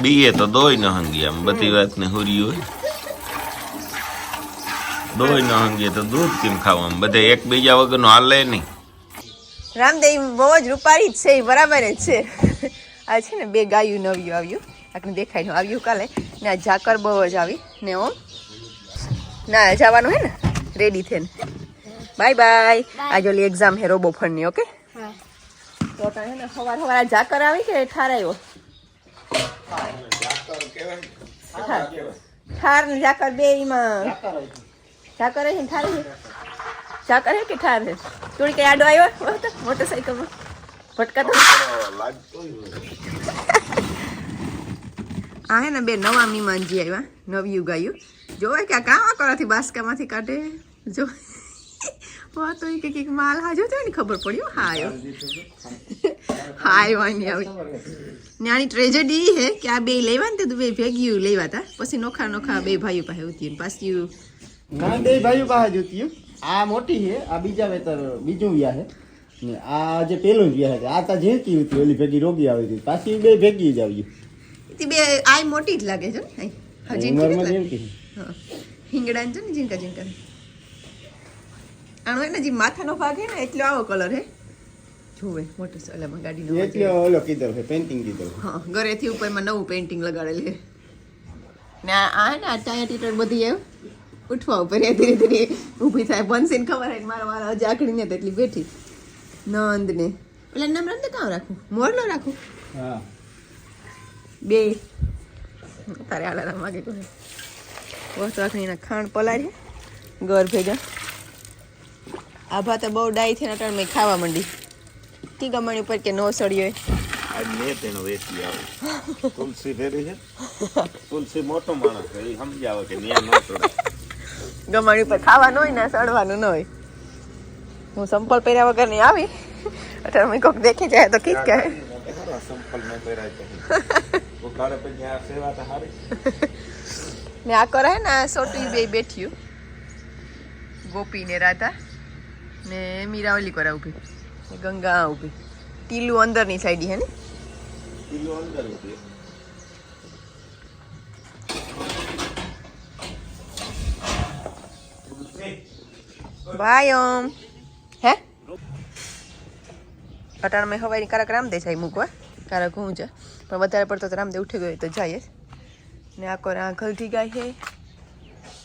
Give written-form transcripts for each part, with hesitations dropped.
BA તો દોય ન hangi આમ બધી વાત ને હુરી હોય દોય ન હંગીએ તો દૂધ કેમ ખાવા આમ બધે એકબીજા વગરનો હાલે નહીં. રામદેવ બહુ જ રૂપારી જ છે, બરાબર જ છે. આ છે ને 2 ગાયું નવ્યું આવ્યું, આપણે દેખાય આવ્યું કાલે ને આ ઝાકર બહુ જ આવી ને ઓમ ના જવાનું હે ને રેડી થઈને બાય બાય. આજે ઓલી એક્ઝામ હે રોબો ફંડની. ઓકે તો તને ને સવાર ઝાકર આવી કે ઠાર આવ્યો? ઠાર ને ઝાકર બે માં ઝાકર હે ઠાર હે ઝાકર હે કે ઠાર હે? થોડી કઈ આડો આવ્યો મોટરસાઇકલમાં ભટકા તો આ હે ને 2 નવા મીમાનજી આવ્યા નવ્યું ગાયું જોવાય કે આ કાવા કરાથી બાસકામાંથી કાઢે જો વા તો એક એક માલ હાજો તો ને ખબર પડ્યું. હા આવ્યો આની આવી ને આની ટ્રેજેડી હે કે આ 2 લેવા ને તો 2 ભેગી લેવા હતા પછી નોખા 2 ભાઈઓ પાસે ઉતી પાછી ના 2 ભાઈઓ પાસે ઉતી. આ મોટી હે આ બીજા વેતર બીજું વ્યા હે ને આ જે પેલું વ્યા હે આ તા જેકી ઉતી ઓલી ભેગી રોગી આવી હતી પાછી 2 ભેગી જ આવી તી 2 આઈ મોટી જ લાગે છે ને હજી હા હિંગડા છે ને જીનકા આનો એને જે માથાનો ભાગ હે ને એટલો આવો કલર હે જોવે મોટરસાઇકલમાં ગાડીનો એટલે ઓલો કીધર હે પેઇન્ટિંગ કીધર. હા ઘરેથી ઉપરમાં નવું પેઇન્ટિંગ લગાડેલી હે ને આ હે ને આ ટાયર ટીટર બધી એવ ઉઠવા ઉપર ધીરે ધીરે ઊભી થાય બનસીને ખબર હે મારા જાકડીને તેટલી બેઠી નંદ ને એટલે નામ નંદ કામ રાખું મોરલો રાખું? હા 2 તારે આલા માગે કોને વસ્તુ આખણીના ખાણ પલાળી ઘર ભેગા આ ભાત બહુ ડાઈ થઈને અટાણ મેં ખાવા માંડી તી ગમણી ઉપર કે નો સળ્યો આજ મેં તેનો વેચી આવે તુલસી ફેરી છે તુલસી મોટો માણસ છે એ સમજાવે કે ન્યા નો ચડે ગમણી ઉપર ખાવાનું હોય ને સડવાનું ન હોય. હું સંપલ પહેર્યા વગર નહીં આવી અટાણ મેં કોક દેખી જાય તો કીક કહે સંપલ મેં પહેરાય તો ઉકાળે પછી આ સેવા તો હારી ને આ કરે ને સોટી 2 બેઠ્યું ગોપી ને રાધા ને મીરા ઓલી કરા ઉભી ને ગંગા ઉભી ટીલું અંદરની સાઈડ હે ને કિલો અંદર હતી ભાઈ ઓમ હે અટાણ મેં હવાઈ કારક રામદે જાય મૂકવા કારક હું છે પણ વધારે પડતો તો રામદે ઉઠી ગયો તો જાય ને આ કોર આ ગલતી ગાય હે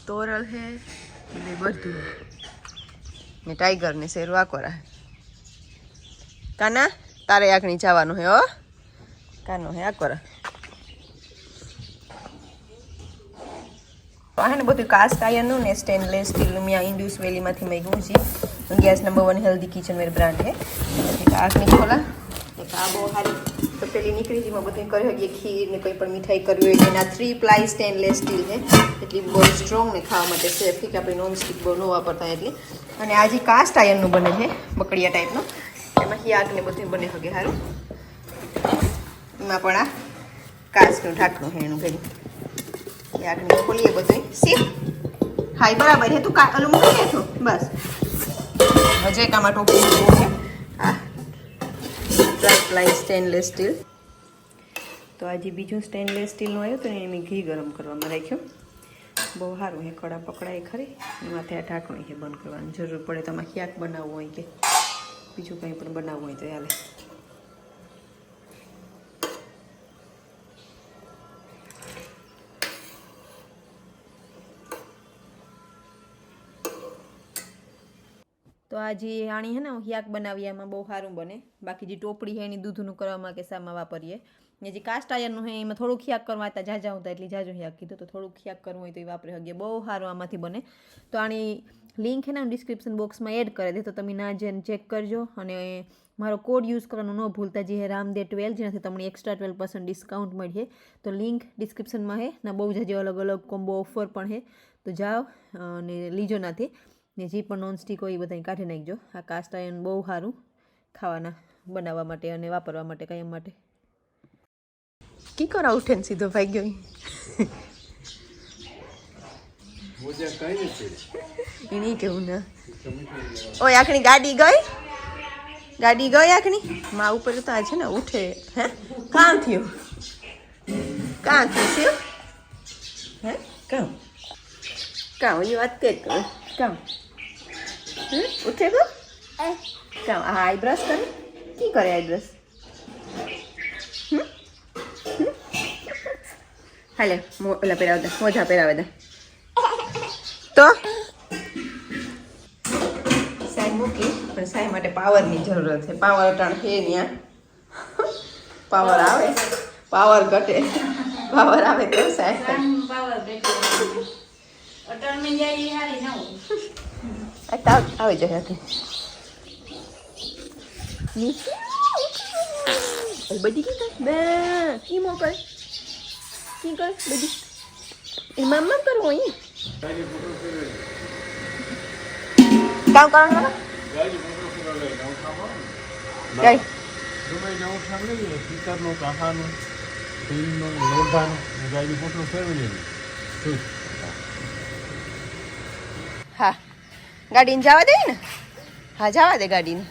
તોરલ હે ને બધું ને ટાઈગર ને શેર વાકોરા કાના તારે આખણી જવાનું હે હો કાનો હે આકોરા આ ને બધું કાસ્ટ આયરનું ને સ્ટેનલેસ સ્ટીલનું મેં ઇન્ડ્યુસ વેલીમાંથી મેં છે gas number 1 healthy kitchenware brand હે એક આખણી ખોલા એક આ બહુ સારી તો પેલી નીકળી જેમાં બધું કરી શકીએ ખીર ને કોઈ પણ મીઠાઈ કરવી હોય એના 3 પ્લાય સ્ટેનલેસ સ્ટીલ છે એટલી બહુ સ્ટ્રોંગ ને ખાવા માટે સેફ કે આપણે નોન સ્ટિક બહુ ન વાપરતા એટલી. અને આ જે કાસ્ટ આયરનું બને છે બકડિયા ટાઈપનું એમાં હિયાક ને બધું બને શકે સારું એમાં પણ આ કાચનું ઢાંકણું છે એનું ભેગું હિયાકને ખોલીએ બધું સીપ હાઈ બરાબર છે તું ઓલું મૂકી દે છો બસ હજે કામાં ટોપી છે આ ટ્રાય સ્ટેનલેસ સ્ટીલ. તો આજે બીજું સ્ટેનલેસ સ્ટીલનું આવ્યું તો એને મેં ઘી ગરમ કરવામાં રાખ્યું બહુ સારું છે કડા પકડાય ખરી એમાંથી આ ઢાંકણું છે બંધ કરવાની જરૂર પડે તો આમાં ક્યાંક બનાવવું હોય કે બીજું કંઈ પણ બનાવવું હોય તો ચાલે. તો આ જે આણી હે ને હિયાક બનાવીએ એમાં બહુ સારું બને. બાકી જે ટોપડી છે એની દૂધનું કરવામાં કે શામાં વાપરીએ ને જે કાસ્ટ આયરનું છે એમાં થોડુંક હિયાક કરવા હતા જાજા હતા એટલે જાજો હિયાક કીધું તો થોડુંક હિયાક કરવું હોય તો એ વાપરી શકીએ બહુ સારું આમાંથી બને. તો આની લિંક છે ને ડિસ્ક્રિપ્શન બોક્સમાં એડ કરી દે તો તમે ના જઈને ચેક કરજો અને મારો કોડ યુઝ કરવાનું ન ભૂલતા જે રામદે 12 જેનાથી તમને એક્સ્ટ્રા 12% ડિસ્કાઉન્ટ મળશે. તો લિંક ડિસ્ક્રિપ્શનમાં છે ને બહુ જાજી અલગ અલગ કોમ્બો ઓફર પણ છે તો જાઓ અને લીજો નાથી ને જે પણ નોનસ્ટિક હોય એ બધા કાઢી નાખજો. આ કાસ્ટ આયર્ન બહુ સારું ખાવાના બનાવવા માટે અને વાપરવા માટે કાયમ માટે. કી કરા ઉઠે ને સીધો ભાઈ ગયો એની કેવું ના ઓય આખણી ગાડી ગઈ આખણી માં ઉપર તો આ છે ને ઉઠે હે કામ થયું કાં થશે હે કાં કાં એ વાત કરી કરો કાં ઉઠે ગો કાં આ આઈબ્રશ કરે કી કરે આઈબ્રશ હાલે ઓલા પહેરાવે દે મોજા પહેરાવે દે તો સાઈ મૂકી પણ સાઈ માટે પાવરની જરૂરત છે પાવર અટાણ છે ત્યાં પાવર આવે પાવર ઘટે પાવર આવે તો સાઈ પાવર બેઠો અટલ में जाई हारी ना हो આવી જાય બધી કી કર બે કી મોકલ કી કર બધી એ મામા કરવું અહીં કામ કરવાનું કઈ હા ગાડીને જવા દે ને હા જવા દે ગાડીને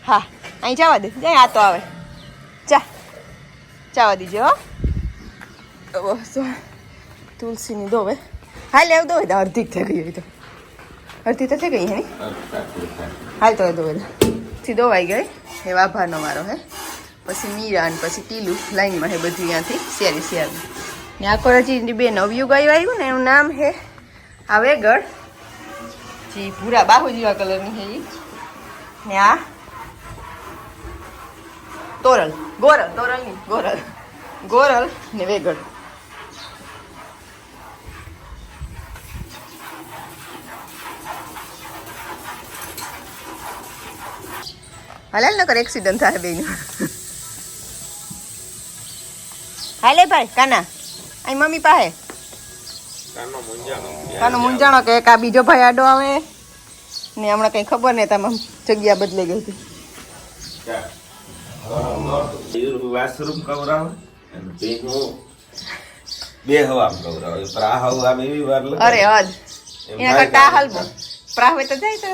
હા અહીં જવા દે જાય આ તો આવે જવા દીજો હો તુલસીની દોવે હાલ લેવ દોવે તો અડધી થઈ ગઈ હોય તો અડધી તો થઈ ગઈ હે હાલ તો દોવે થી દોવાઈ ગઈ એ વાભાનો મારો હે પછી મીરા અને પછી ટીલું લાઈનમાં હે બધી ત્યાંથી શેરી શેરી ને આ કોરાજી બે નવ્યું ગાયું આવ્યું ને એનું નામ હે આવેગઢ જી ભૂરા બાહુ જેવા કલરની છે ને આ તોરલ ગોરલ તોરલની ગોરલ ગોરલ ને વેગડ હાલ નકર એક્સિડન્ટ થાય બેન હાલે ભાઈ કાના અહીં મમ્મી પાસે કાનો મુંજાણો કે એક આ બીજો ભાઈ આડો આવે ને હમણાં કઈ ખબર નહીં તમામ જગ્યા બદલાઈ ગઈ હતી વાસરૂમ કવરાવે અને ભેગું બે હવા કવરાવે પણ આ હવા આમ એવી વાર લાગે અરે હદ એના કરતા હલબો પ્રાવે તો જાય તો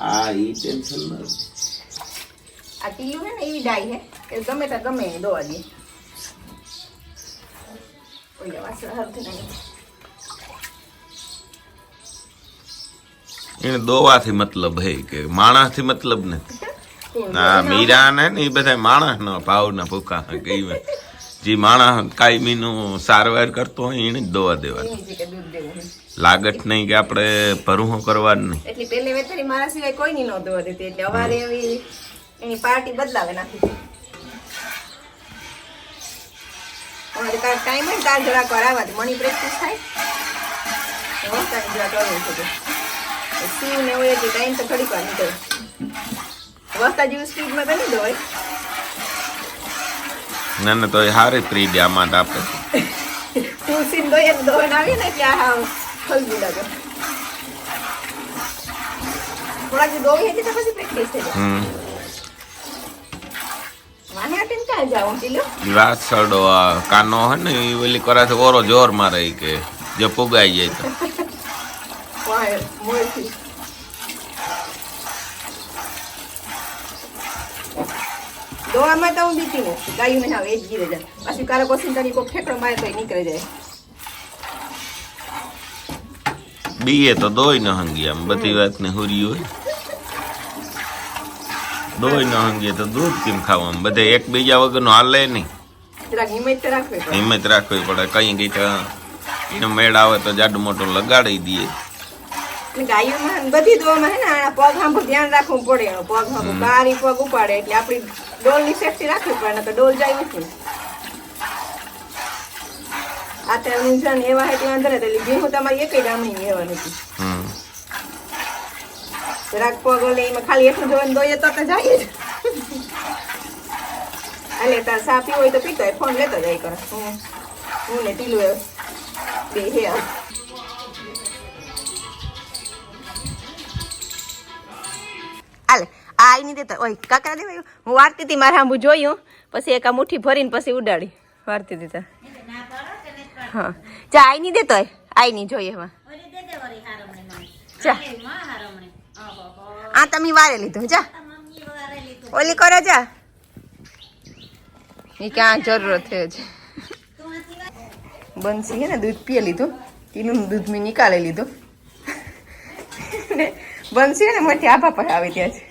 આ ઈ ટેન્શન ન આ ટીયું હે ને એવી ડાઈ હે કે ગમે તો ગમે એને દોવા દે ઓય વાસર હરથી નહીં એને દોવાથી મતલબ હે કે માણસથી મતલબ નથી ના મીરા ને એ બધા માણસ નો ભાવ ના ભૂખા કઈ જે માણસ કાયમીનું સારવાર કરતો હોય એને જ દોવા દેવાનું લાગત નહીં કે આપણે ભરું કરવાનું નહીં એટલે પેલે વેતરી મારા સિવાય કોઈ ની નો દોવા દેતી એટલે અમારે એવી એની પાર્ટી બદલાવે નાખી અમારે કાંઈ ટાઈમ હોય તાર જરાક વાર આવવા મની પ્રેક્ટિસ થાય વસ્તાની જરાક કરવું છે સીવ ને હોય એટલે ટાઈમ તો ઘડીક વાર નીકળે વસ્તા જેવું સ્પીડમાં તો નહીં દોવાય ના ના તો એ હારી પ્રી દે આમાં આપણે તુલસી દોય દોન આવી ને કે આ હલવી લાગે થોડા જે દોઈ હતી તો પછી પ્રેક્ટિસ થઈ જાય વાને આટીને ક્યાં જાવ ટીલો વાસડો આ કાનો હે ને એ ઓલી કરાથી ઓરો જોર મારે કે જો પુગાઈ જાય તો વાય મોરથી દોવામાં તો હું બીતી ને ગાયું ને હવે એ જ ગીરે જાય પાછી કારો કોશિશ કરી કોઈ ઠેકડો મારે તો નીકળી જાય બીએ તો દોઈ ન હંગી આમ બધી વાત ને હુરી હોય દોઈ ન હંગીએ તો દૂધ કેમ ખાવા બધે એકબીજા વગરનો હાલે નહીં જરાક હિંમત તો રાખવી પડે હિંમત રાખવી પડે કઈ ગઈ તો એનો મેળ આવે તો જાડું મોટું લગાડી દઈએ ગાયોમાં બધી દોવામાં હે ને આ પગ હાંભું ધ્યાન રાખવું પડે એનો પગ હાંભું બારી પગ ઉપાડે એટલે આપણી ડોલની સેફટી રાખવી પડે તો ડોલ જાય નથી આ તો ઊંઝાને એવા હે ત્યાં અંદર એટલે ભીહું તમારી એકઈ ગામની એવા નથી જરાક પગ ઓલે એમાં ખાલી એટલું જોવાનું દોઈએ તો જાય જ એટલે તાર સા પીવો હોય તો પીતો હોય ફોન લેતો જાય કરે હું ને ટીલું બે હે હાલે આ આઈ નહીં દેતા ઓય કાકરા દેવાયું હું વારતી હતી મારા આંબુ જોયું પછી એક આ મુઠ્ઠી ભરીને પછી ઉડાડી વારતી હતી હા ચા આઈ નહીં દેતો આઈ નહીં જોઈએ એમાં ચા આ તમે વારે લીધું જા ઓલી કરો જા એ ક્યાં જરૂરત છે બંસી હે ને દૂધ પીએ લીધું, તીનું દૂધ મેં નિકાળી લીધું. બંસી હે ને મોટી આભા પર આવી ત્યાં છે.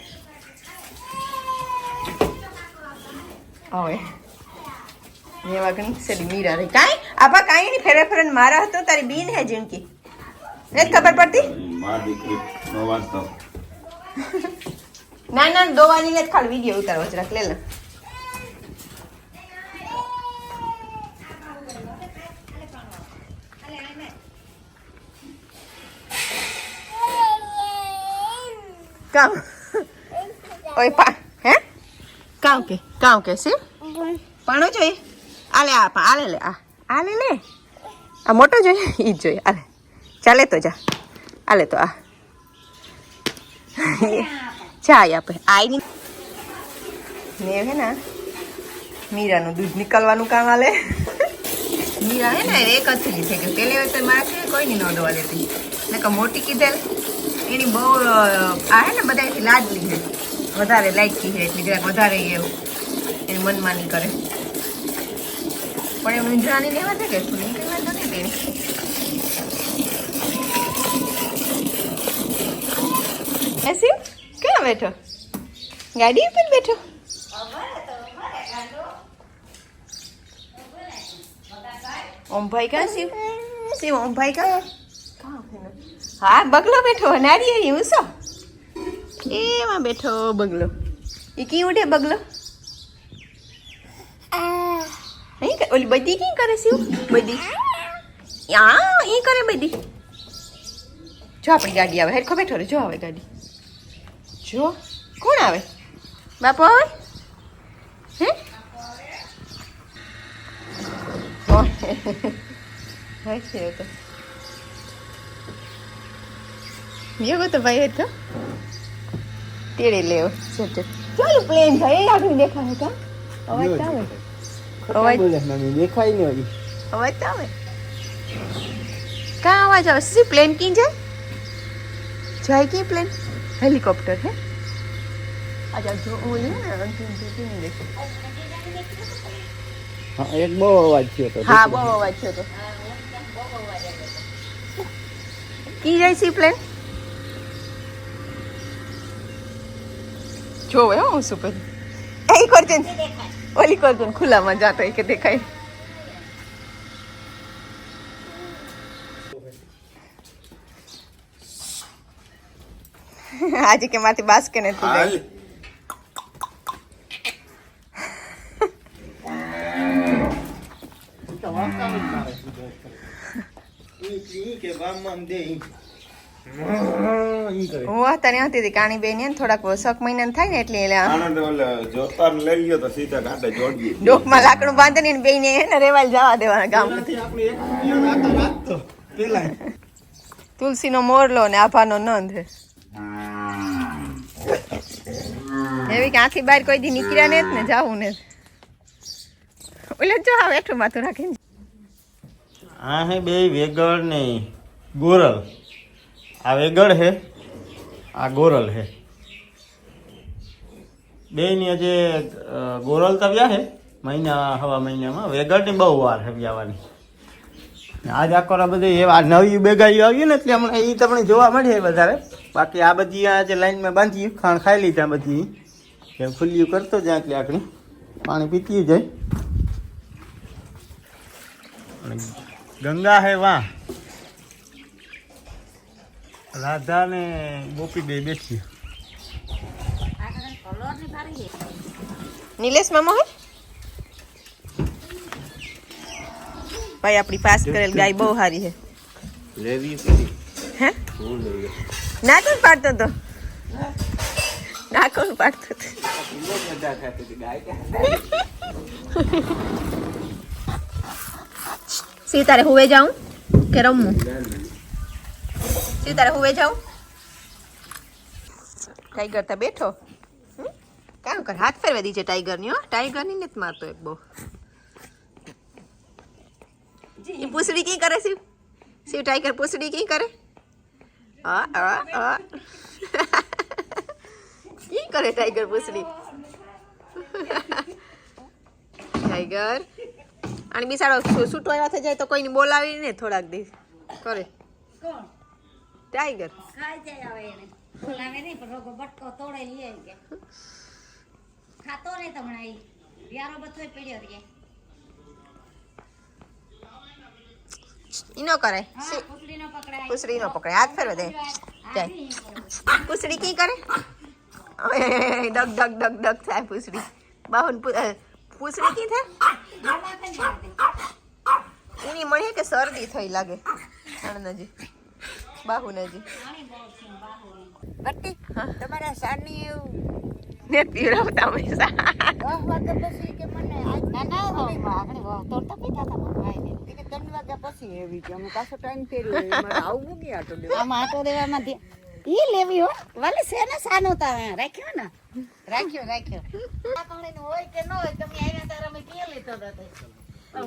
હવે એવા ઘણી સડી મીરા રહી. કાંઈ આભા કાંઈ નહીં, ફેરે ફેરે મારા હતો તારી બીન હે જીણકી, નથી ખબર પડતી? મારી દીકરી નો વાંચતો. ના ના દોવાની ને ખાલી વિડીયો ઉતારવો જરાક લે લે. કામ ઓય પા હે કામ કે સી પાણો જોઈએ. આલે આ આલે લે આ લે લે આ મોટો જોઈએ ઈ જ જોઈએ. આલે ચાલે તો જા આલે તો આ ચાય આપે આઈ ની ને હે ને મીરાનું દૂધ નીકળવાનું કામ આલે. મીરા હે ને એક જ થઈ છે કે પેલે વખતે મારા છે કોઈ ની નોંધવા લેતી ને કે મોટી કીધેલ એની બહુ આ હે ને બધાથી લાડલી છે, વધારે લાઈકી છે એટલે જરાક વધારે એવું એની મનમાની કરે. પણ એમ નિંદ્રાની લેવા છે કે નીકળવા તો નહીં તેની. એસી ક્યાં બેઠો? ગાડી ઉપર બેઠો? ઓમભાઈ ક્યાં શિવ? શિવ ઓમભાઈ ક્યાં? હા બગલો બેઠો નારી હું સો એમાં બેઠો બગલો. એ કી ઉડે બગલો? ઓલી બધી કી કરે શિવ? બધી યા ઈ કરે બધી. જો આપણી ગાડી આવે હેરખો બેઠો રે. જો આવે ગાડી, જો કોણ આવે? બાપુ આવે હે? તો યો તો ભાઈ હેઠો તેડે લેવો. ચાલો પ્લેન જાય આગળ દેખાય કા અવાજ તો આવે. અવાજ દેખાય નહીં હજી. અવાજ તો આવે. કા અવાજ આવે? સી પ્લેન કી જાય કી પ્લેન? હેલિકોપ્ટર હે? અચ્છા જો ઓલી ને અંતિમ ટીમ દેખો. હા એક બહુ અવાજ થયો તો. હા બહુ અવાજ થયો તો. કી જાય સી પ્લેન? જોવે હું શું પછી એ કરજે ઓલી કરજે ખુલ્લામાં જાતો કે દેખાય. આજે કે માથી બાસ કે નથી જાય. હું તને હતી હતી કાણી બેન ને થોડાક 6 મહિના થાય ને એટલે આનંદ ઓલે જોતાર લઈ ગયો તો સીધા કાંટે જોડી ડોકમાં લાકડું બાંધે ને બેન ને એને રેવાલ જવા દેવાના ગામ. તુલસીનો મોરલો ને આભાનો નંદ હે એવી કે આખી બાર કોઈ દી નીકળ્યા ને જ ને જાવું ને ઓલે જો આ બેઠું માથું રાખીને. આ હે બે વેગળ ને ગોરલ. આ વેગળ હે આ ગોરલ હે. બે ની આજે ગોરલ તો વ્યા હે હવા મહિનામાં. વેગળની બહુ વાર હે વ્યાવાની. આજ આખો બધે એવા નવી બેગાઈ આવ્યું ને એટલે હમણાં એ તમને જોવા મળે વધારે. બાકી આ બધી આજે લાઈનમાં બાંધી ખાણ ખાઈ લીધા બધી ખુલ્લી કરતો જાય એટલે આખરી પાણી પીતી જાય. ગંગા હે વાં રાધા ને ગોપી બે બેઠી. નિલેશ મામો હે ભાઈ આપણી પાસ કરેલ ગાય બહુ સારી છે. લેવી હે હું લઈ ગયો. ના કોણ પાડતો તો? ના કોણ પાડતો તો? સી તારે હુવે જાઉં કે રમવું? સી તારે હુવે જાઉં? ટાઈગર તો બેઠો કામ કર. હાથ ફેરવા દીજે ટાઈગર ની. હો ટાઈગર ની નથી મારતો એક બહુ. એ પૂછડી કી કરે શિવ? શિવ ટાઈગર પૂછડી કી કરે? કી કરે ટાઈગર પૂછડી? ટાઈગર અને બિચારો છૂટો આવ્યા થઈ જાય તો કોઈને બોલાવી ને થોડાક દિવસ કરે કોણ ટાઈગર ખાઈ જાય હવે એને બોલાવે નહીં પણ રોગો બટકો તોડે લઈએ કે ખાતો નહીં તમને ઈ યારો બધોય પડ્યો રે ઈનો કરે હા પૂછડી નો પકડાય પૂછડી નો પકડે હાથ ફેરવે દે જાય પૂછડી કી કરે ડગ ડગ ડગ ડગ થાય પૂછડી બાહુન પૂછડી કી થાય મામા કને દે એની મને કે શરદી થઈ લાગે નજી બાહુનજી પાણી બહુ છે બાહુ બટ્ટી તમારા સાની ને પીવડાવતા હંમેશા 10 વાગ્યા પછી કે મને આજ નાના આપણે તોડતા પીતા હતા ભાઈ ને 3 વાગ્યા પછી એવી કે અમે પાછો ટાઈમ કર્યો મારે આવું ગયા તો આમાં આટો દેવામાં ઈ લેવી હો વાલે સેને સાનો તા રાખ્યો ને રાખ્યો આ પાણી નું હોય કે ન હોય તમે આવ્યા તારા મેં પી લેતો હતો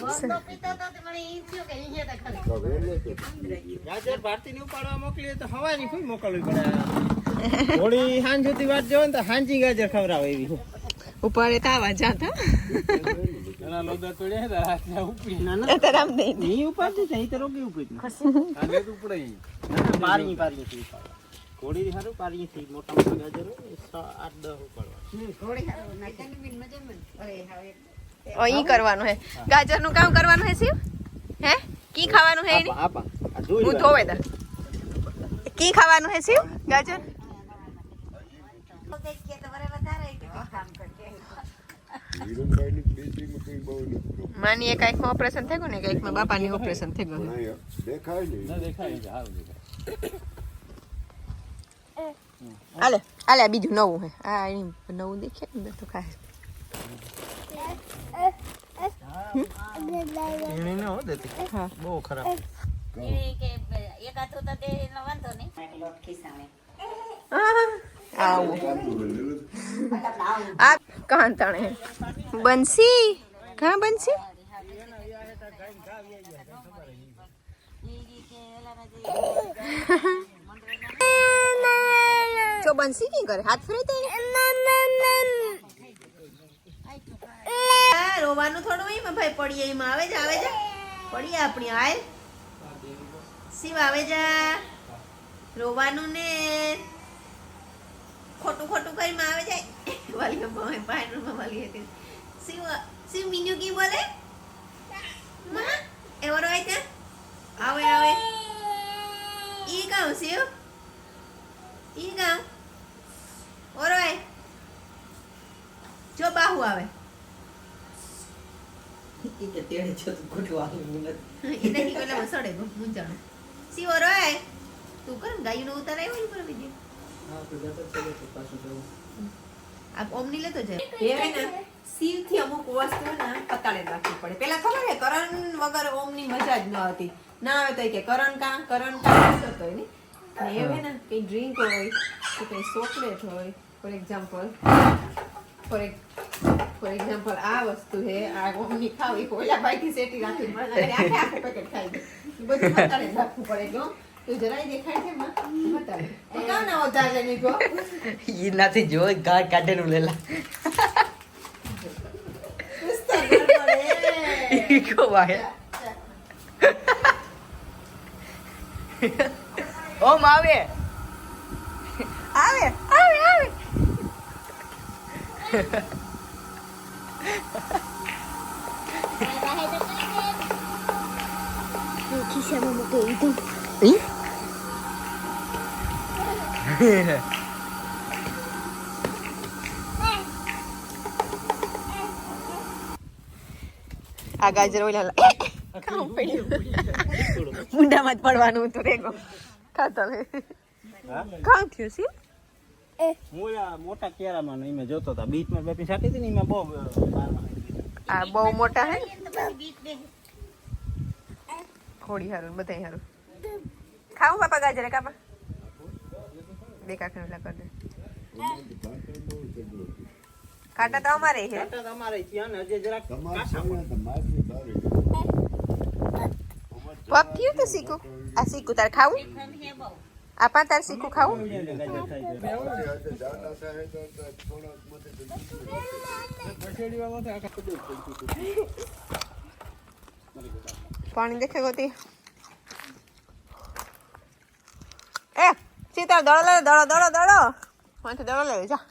વસ્તો પીતા હતા તો મને ઈ થયું કે ઈ હતા ખાલી ગાજર ભારતીની ઉપાડવા મોકલીએ તો હવાની કોઈ મોકલવી પડે થોડી સાંજ સુધી વાત જોવે ને તો હાંજી ગાજર ખવડાવે એવી ઉપાડે તાવા જાતા ઘણા લોદા તોડ્યા હતા રાતના ઉપડી ના તરામ દે નહીં ઉપાડતી છે ઈ તો રોગી ઉપડી કાલે તો ઉપડે ના પારી થી ઉપાડવા ઘોડી હારું પારી થી મોટા મોટા ગાજર 8-10 ઉપાડવા થોડી હારું નાખીને બિન મજા મન અરે હવે ઈ કરવાનું હે ગાજર નું કામ કરવાનું હે શિવ હે કી ખાવાનું હે એની આપા આ જોઈ હું ધોવે દા કી ખાવાનું હે શિવ ગાજર દેખીએ તો બરાબર વધારે કામ કરશે માની એક આંખમાં ઓપરેશન થઈ ગયું ને એક આંખમાં બાપાની ઓપરેશન થઈ ગયું હાલે હાલે આ બીજું નવું હે આ એની નવું દેખે ને તો ખાય એની ન હો દેતી હા બહુ ખરાબ એ કે એક હાથો તો દે એનો વાંધો નહીં લોટ ખીસાણે આવું આ કાં તણે બંસી કાં બંસી જો બંસી કી કરે હાથ ફેરે તે રોવાનું થોડું એમાં ભાઈ પડીએ એમાં આવે જા પડીએ આપણી હાલ શિવ આવે જા રોવાનું ને ખોટું કરીને આવે જાય વાલી ભાઈ પાયરમાં વાલી હતી શિવ મિન્યુ કી બોલે માં એવો રોય છે આવે ઈ ગાઉં શિવ ઈ ગાઉં ઓરોય જો બાહુ આવે કે તેડે છે તો ગોઠવાનું એ નહીં પેલા સડે મુંજાણું શિવ ઓરોય તું કર ગાયુંનો ઉતાર આવ્યો પર બીજે આ ઓમની લેતો જાય એ હે ને શિવ થી અમુક વસ્તુ ને પતાળે રાખવી પડે પેલા ખબર હે કરણ વગર ઓમની મજા જ ન હતી ના આવે તો કે કરણ કા થતો હોય ને એ હે ને કઈ ડ્રિંક હોય કે કઈ ચોકલેટ હોય ફોર એક્ઝામ્પલ આ વસ્તુ હે આ ઓમની ખાવી ઓલા બાઈથી સેટી રાખી આખે પેકેટ ખાઈ ગઈ બધું પતાળે રાખવું પડે જો તું જરાય દેખાય છે માં બતાવે તો કામ ના ઉતાર લેની કો ઈ નાથી જો ગાળ કાઢેલું લેલા ઉસ્તા પડે ઈ કો વાહે ઓમ આવે ખીસામાં મૂકી દીધું આ ગાજર ઓલા કામ પડ્યું મુંડામાં જ પડવાનું હતું રેગો ખાતો લે કામ થયું છે હું આ મોટા કેરામાં ને એમાં જોતો હતા બીચમાં બેપી સાટી હતી ને એમાં બહુ આ બહુ મોટા હે ખોડી હારું બધાય હારું ખાવું પાપા ગાજર કાપા દેખા ખેલા કર દે ખાટા તો અમારે છે તમારે ત્યાં ને હજી જરાક પગ થયું તો શીખું આ શીખું તારે ખાવું આપા તારે શીખું ખાવું પાણી દેખે ગોતી એ સીતા દડો લે દડો દડો દડો દડો લે જા